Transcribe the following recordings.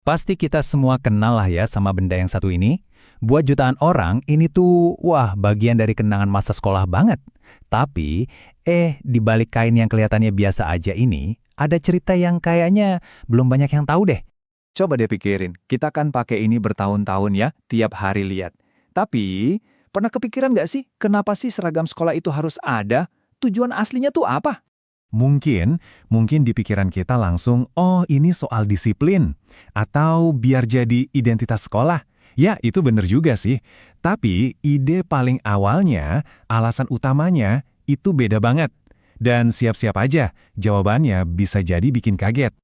Pasti kita semua kenal lah ya sama benda yang satu ini. Buat jutaan orang, ini tuh, wah, bagian dari kenangan masa sekolah banget. Tapi, di balik kain yang kelihatannya biasa aja ini, ada cerita yang kayaknya belum banyak yang tahu deh. Coba deh pikirin, kita kan pakai ini bertahun-tahun ya, tiap hari lihat. Tapi, pernah kepikiran nggak sih, kenapa sih seragam sekolah itu harus ada? Tujuan aslinya tuh apa? Mungkin di pikiran kita langsung, oh ini soal disiplin, atau biar jadi identitas sekolah. Ya, itu bener juga sih. Tapi ide paling awalnya, alasan utamanya, itu beda banget. Dan siap-siap aja, jawabannya bisa jadi bikin kaget.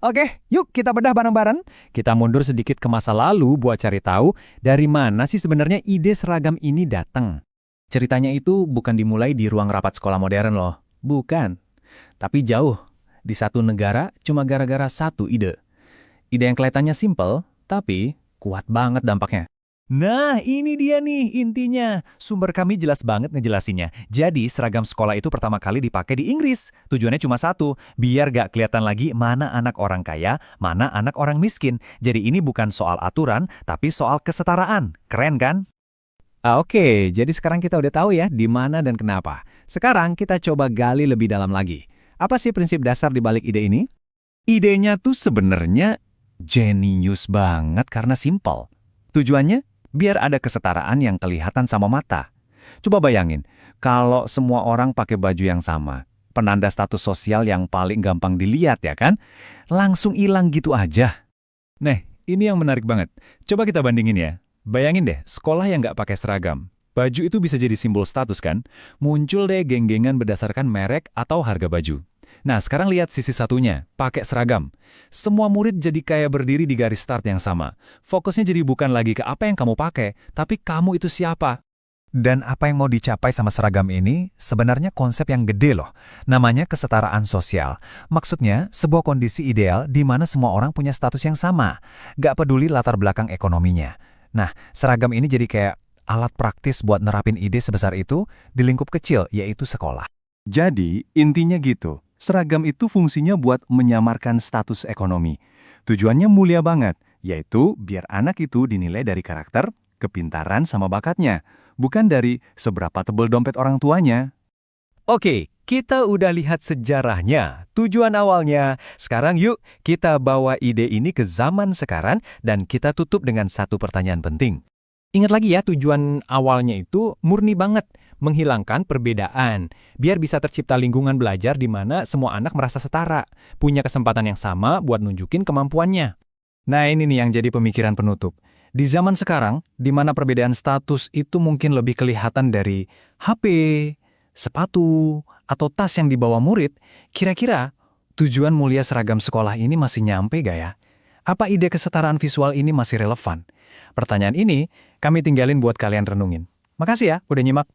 Oke, yuk kita bedah bareng-bareng. Kita mundur sedikit ke masa lalu buat cari tahu dari mana sih sebenarnya ide seragam ini datang. Ceritanya itu bukan dimulai di ruang rapat sekolah modern loh. Bukan. Tapi jauh. Di satu negara cuma gara-gara satu ide. Ide yang kelihatannya simpel, tapi kuat banget dampaknya. Nah, ini dia nih intinya. Sumber kami jelas banget ngejelasinnya. Jadi, seragam sekolah itu pertama kali dipakai di Inggris. Tujuannya cuma satu, biar gak kelihatan lagi mana anak orang kaya, mana anak orang miskin. Jadi ini bukan soal aturan, tapi soal kesetaraan. Keren kan? Oke, jadi sekarang kita udah tahu ya di mana dan kenapa. Sekarang kita coba gali lebih dalam lagi. Apa sih prinsip dasar di balik ide ini? Idenya tuh sebenarnya jenius banget karena simpel. Tujuannya biar ada kesetaraan yang kelihatan sama mata. Coba bayangin, kalau semua orang pakai baju yang sama, penanda status sosial yang paling gampang dilihat ya kan, langsung hilang gitu aja. Nah, ini yang menarik banget. Coba kita bandingin ya. Bayangin deh, sekolah yang nggak pakai seragam. Baju itu bisa jadi simbol status kan? Muncul deh geng-gengan berdasarkan merek atau harga baju. Nah, sekarang lihat sisi satunya, pakai seragam. Semua murid jadi kayak berdiri di garis start yang sama. Fokusnya jadi bukan lagi ke apa yang kamu pakai, tapi kamu itu siapa. Dan apa yang mau dicapai sama seragam ini sebenarnya konsep yang gede loh. Namanya kesetaraan sosial. Maksudnya, sebuah kondisi ideal di mana semua orang punya status yang sama. Gak peduli latar belakang ekonominya. Nah, seragam ini jadi kayak alat praktis buat nerapin ide sebesar itu di lingkup kecil, yaitu sekolah. Jadi, intinya gitu. Seragam itu fungsinya buat menyamarkan status ekonomi. Tujuannya mulia banget, yaitu biar anak itu dinilai dari karakter, kepintaran sama bakatnya, bukan dari seberapa tebal dompet orang tuanya. Oke, kita udah lihat sejarahnya, tujuan awalnya. Sekarang yuk kita bawa ide ini ke zaman sekarang dan kita tutup dengan satu pertanyaan penting. Ingat lagi ya, tujuan awalnya itu murni banget, menghilangkan perbedaan, biar bisa tercipta lingkungan belajar di mana semua anak merasa setara, punya kesempatan yang sama buat nunjukin kemampuannya. Nah, ini nih yang jadi pemikiran penutup. Di zaman sekarang, di mana perbedaan status itu mungkin lebih kelihatan dari HP, sepatu, atau tas yang dibawa murid, kira-kira tujuan mulia seragam sekolah ini masih nyampe gak ya? Apa ide kesetaraan visual ini masih relevan? Pertanyaan ini kami tinggalin buat kalian renungin. Makasih ya udah nyimak.